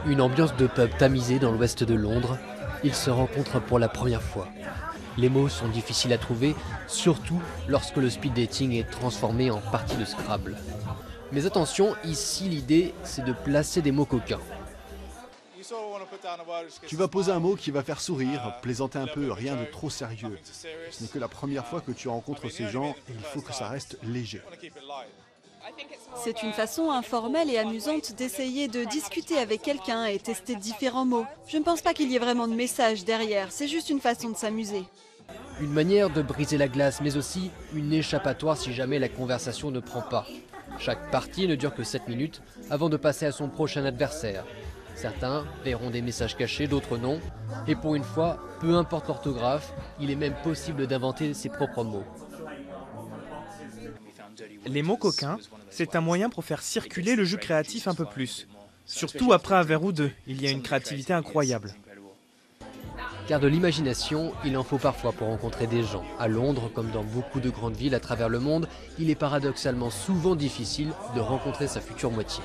Une ambiance de pub tamisée dans l'ouest de Londres. Ils se rencontrent pour la première fois. Les mots sont difficiles à trouver, surtout lorsque le speed dating est transformé en partie de Scrabble. Mais attention, ici l'idée c'est de placer des mots coquins. Tu vas poser un mot qui va faire sourire, plaisanter un peu, rien de trop sérieux. Ce n'est que la première fois que tu rencontres ces gens et il faut que ça reste léger. C'est une façon informelle et amusante d'essayer de discuter avec quelqu'un et tester différents mots. Je ne pense pas qu'il y ait vraiment de message derrière, c'est juste une façon de s'amuser. Une manière de briser la glace, mais aussi une échappatoire si jamais la conversation ne prend pas. Chaque partie ne dure que 7 minutes avant de passer à son prochain adversaire. Certains verront des messages cachés, d'autres non. Et pour une fois, peu importe l'orthographe, il est même possible d'inventer ses propres mots. Les mots coquins, c'est un moyen pour faire circuler le jeu créatif un peu plus. Surtout après un verre ou deux, il y a une créativité incroyable. Car de l'imagination, il en faut parfois pour rencontrer des gens. À Londres, comme dans beaucoup de grandes villes à travers le monde, il est paradoxalement souvent difficile de rencontrer sa future moitié.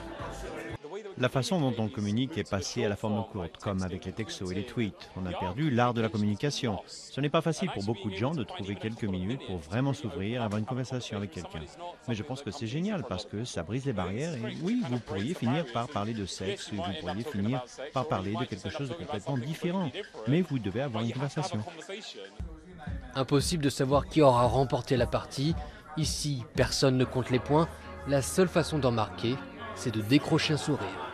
La façon dont on communique est passée à la forme courte, comme avec les textos et les tweets. On a perdu l'art de la communication. Ce n'est pas facile pour beaucoup de gens de trouver quelques minutes pour vraiment s'ouvrir et avoir une conversation avec quelqu'un. Mais je pense que c'est génial parce que ça brise les barrières et oui, vous pourriez finir par parler de sexe ou vous pourriez finir par parler de quelque chose de complètement différent. Mais vous devez avoir une conversation. Impossible de savoir qui aura remporté la partie. Ici, personne ne compte les points. La seule façon d'en marquer, c'est de décrocher un sourire.